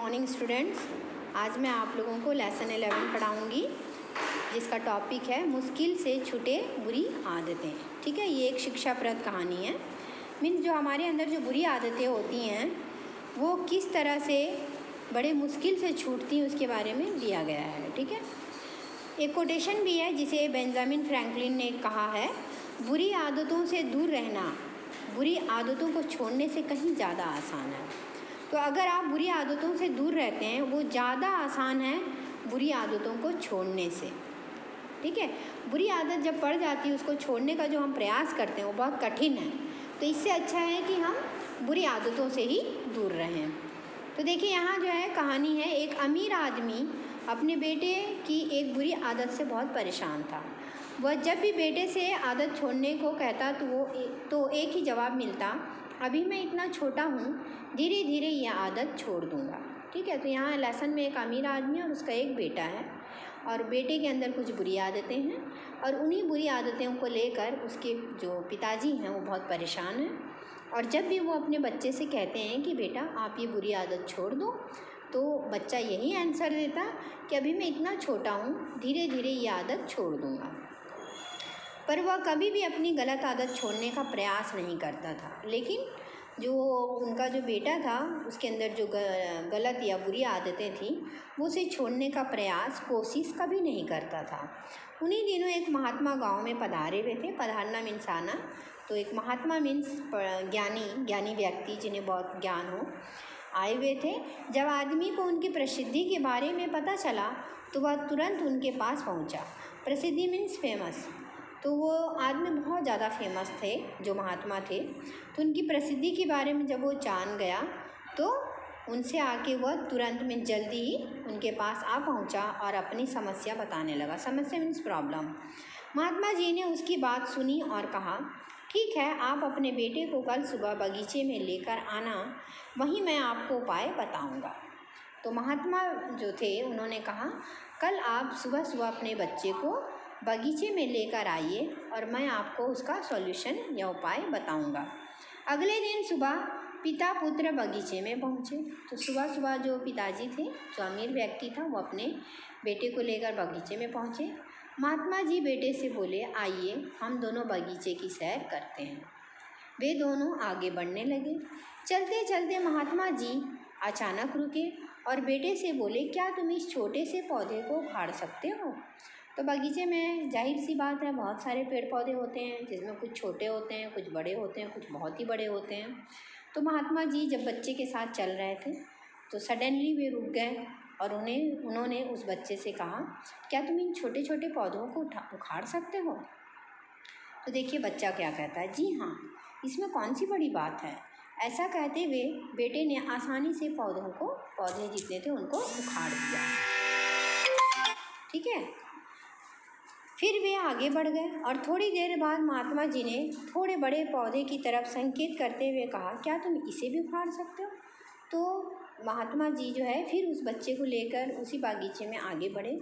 Morning students. आज मैं आप लोगों को लेसन 11 पढ़ाऊँगी जिसका टॉपिक है मुश्किल से छूटे बुरी आदतें। ठीक है, ये एक शिक्षाप्रद कहानी है। मीन्स जो हमारे अंदर जो बुरी आदतें होती हैं वो किस तरह से बड़े मुश्किल से छूटती हैं उसके बारे में दिया गया है। ठीक है, एक कोटेशन भी है जिसे बेंजामिन फ्रैंकलिन ने कहा है, बुरी आदतों से दूर रहना बुरी आदतों को छोड़ने से कहीं ज़्यादा आसान है। तो अगर आप बुरी आदतों से दूर रहते हैं वो ज़्यादा आसान है बुरी आदतों को छोड़ने से। ठीक है, बुरी आदत जब पड़ जाती है उसको छोड़ने का जो हम प्रयास करते हैं वो बहुत कठिन है। तो इससे अच्छा है कि हम बुरी आदतों से ही दूर रहें। तो देखिए यहाँ जो है कहानी है, एक अमीर आदमी अपने बेटे की एक बुरी आदत से बहुत परेशान था। वह जब भी बेटे से आदत छोड़ने को कहता तो एक ही जवाब मिलता, अभी मैं इतना छोटा हूँ, धीरे धीरे यह आदत छोड़ दूँगा। ठीक है, तो यहाँ लेसन में एक अमीर आदमी और उसका एक बेटा है और बेटे के अंदर कुछ बुरी आदतें हैं और उन्हीं बुरी आदतों को लेकर उसके जो पिताजी हैं वो बहुत परेशान हैं। और जब भी वो अपने बच्चे से कहते हैं कि बेटा आप ये बुरी आदत छोड़ दो, तो बच्चा यही आंसर देता कि अभी मैं इतना छोटा हूँ, धीरे धीरे ये आदत छोड़ दूँगा। पर वह कभी भी अपनी गलत आदत छोड़ने का प्रयास नहीं करता था। लेकिन जो उनका जो बेटा था उसके अंदर जो गलत या बुरी आदतें थी वो उसे छोड़ने का प्रयास कोशिश कभी नहीं करता था। उन्हीं दिनों एक महात्मा गांव में पधारे हुए थे। पधारना मीन्स आना। तो एक महात्मा मीन्स ज्ञानी व्यक्ति जिन्हें बहुत ज्ञान हो, आए हुए थे। जब आदमी को उनकी प्रसिद्धि के बारे में पता चला तो वह तुरंत उनके पास पहुंचा। प्रसिद्धि मीन्स फेमस। तो वो आदमी बहुत ज़्यादा फेमस थे जो महात्मा थे। तो उनकी प्रसिद्धि के बारे में जब वो जान गया तो उनसे आके वह तुरंत में जल्दी ही उनके पास आ पहुंचा और अपनी समस्या बताने लगा। समस्या मीन्स प्रॉब्लम। महात्मा जी ने उसकी बात सुनी और कहा, ठीक है, आप अपने बेटे को कल सुबह बगीचे में लेकर आना, वहीं मैं आपको उपाय बताऊंगा। तो महात्मा जो थे उन्होंने कहा, कल आप सुबह सुबह अपने बच्चे को बगीचे में लेकर आइए और मैं आपको उसका सॉल्यूशन या उपाय बताऊंगा। अगले दिन सुबह पिता पुत्र बगीचे में पहुंचे। तो सुबह सुबह जो पिताजी थे, जो अमीर व्यक्ति था, वो अपने बेटे को लेकर बगीचे में पहुंचे। महात्मा जी बेटे से बोले, आइए हम दोनों बगीचे की सैर करते हैं। वे दोनों आगे बढ़ने लगे। चलते चलते महात्मा जी अचानक रुके और बेटे से बोले, क्या तुम इस छोटे से पौधे को उखाड़ सकते हो? तो बगीचे में जाहिर सी बात है बहुत सारे पेड़ पौधे होते हैं जिसमें कुछ छोटे होते हैं, कुछ बड़े होते हैं, कुछ बहुत ही बड़े होते हैं। तो महात्मा जी जब बच्चे के साथ चल रहे थे तो सडनली वे रुक गए और उन्होंने उस बच्चे से कहा, क्या तुम इन छोटे छोटे पौधों को उखाड़ सकते हो? तो देखिए बच्चा क्या कहता है, जी हाँ, इसमें कौन सी बड़ी बात है। ऐसा कहते हुए बेटे ने आसानी से पौधे जितने थे उनको उखाड़ दिया। ठीक है, फिर वे आगे बढ़ गए और थोड़ी देर बाद महात्मा जी ने थोड़े बड़े पौधे की तरफ संकेत करते हुए कहा, क्या तुम इसे भी उखाड़ सकते हो? तो महात्मा जी जो है फिर उस बच्चे को लेकर उसी बागीचे में आगे बढ़े।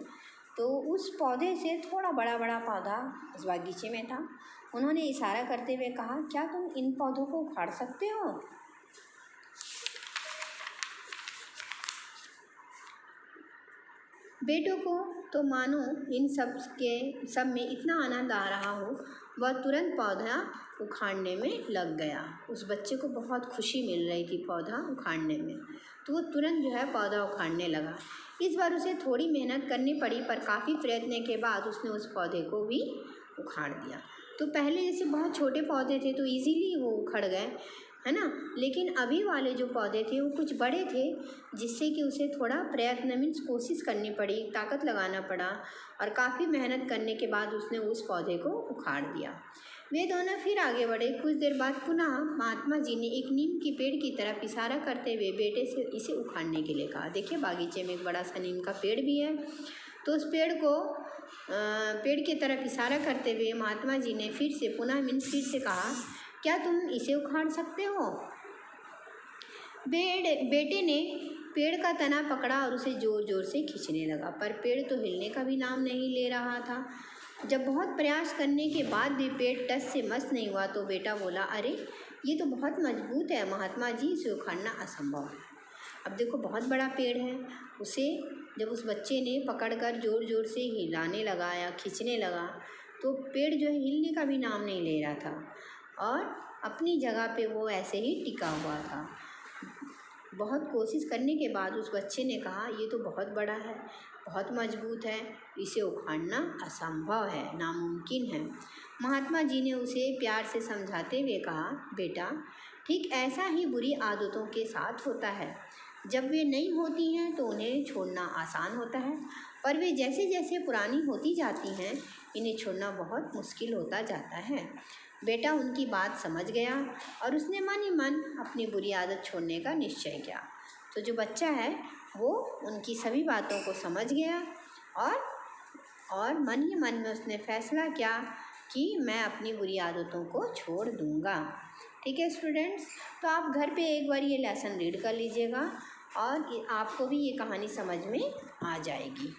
तो उस पौधे से थोड़ा बड़ा पौधा उस बागीचे में था। उन्होंने इशारा करते हुए कहा, क्या तुम इन पौधों को उखाड़ सकते हो? बेटों को तो मानो इन सब में इतना आनंद आ रहा हो, वह तुरंत पौधा उखाड़ने में लग गया। उस बच्चे को बहुत खुशी मिल रही थी पौधा उखाड़ने में, तो वो तुरंत जो है पौधा उखाड़ने लगा। इस बार उसे थोड़ी मेहनत करनी पड़ी पर काफ़ी प्रयत्न के बाद उसने उस पौधे को भी उखाड़ दिया। तो पहले जैसे बहुत छोटे पौधे थे तो इजीली वो उखड़ गए, है ना, लेकिन अभी वाले जो पौधे थे वो कुछ बड़े थे जिससे कि उसे थोड़ा प्रयत्न मीन्स कोशिश करनी पड़ी, ताकत लगाना पड़ा और काफ़ी मेहनत करने के बाद उसने उस पौधे को उखाड़ दिया। वे दोनों फिर आगे बढ़े। कुछ देर बाद पुनः महात्मा जी ने एक नीम की पेड़ की तरफ इशारा करते हुए बेटे से इसे उखाड़ने के लिए कहा। देखिए बागीचे में एक बड़ा सा नीम का पेड़ भी है। तो उस पेड़ की तरफ इशारा करते हुए महात्मा जी ने फिर से कहा, क्या तुम इसे उखाड़ सकते हो? बेटे ने पेड़ का तना पकड़ा और उसे ज़ोर ज़ोर से खींचने लगा, पर पेड़ तो हिलने का भी नाम नहीं ले रहा था। जब बहुत प्रयास करने के बाद भी पेड़ टस से मस नहीं हुआ तो बेटा बोला, अरे ये तो बहुत मजबूत है महात्मा जी, इसे उखाड़ना असंभव है। अब देखो बहुत बड़ा पेड़ है, उसे जब उस बच्चे ने पकड़कर ज़ोर ज़ोर से हिलाने लगा या खींचने लगा तो पेड़ जो है हिलने का भी नाम नहीं ले रहा था और अपनी जगह पे वो ऐसे ही टिका हुआ था। बहुत कोशिश करने के बाद उस बच्चे ने कहा ये तो बहुत बड़ा है, बहुत मजबूत है, इसे उखाड़ना असंभव है, नामुमकिन है। महात्मा जी ने उसे प्यार से समझाते हुए कहा, बेटा ठीक ऐसा ही बुरी आदतों के साथ होता है। जब वे नहीं होती हैं तो उन्हें छोड़ना आसान होता है, पर वे जैसे जैसे पुरानी होती जाती हैं इन्हें छोड़ना बहुत मुश्किल होता जाता है। बेटा उनकी बात समझ गया और उसने मन ही मन अपनी बुरी आदत छोड़ने का निश्चय किया। तो जो बच्चा है वो उनकी सभी बातों को समझ गया और मन ही मन में उसने फैसला किया कि मैं अपनी बुरी आदतों को छोड़ दूँगा। ठीक है स्टूडेंट्स, तो आप घर पे एक बार ये लेसन रीड कर लीजिएगा और आपको भी ये कहानी समझ में आ जाएगी।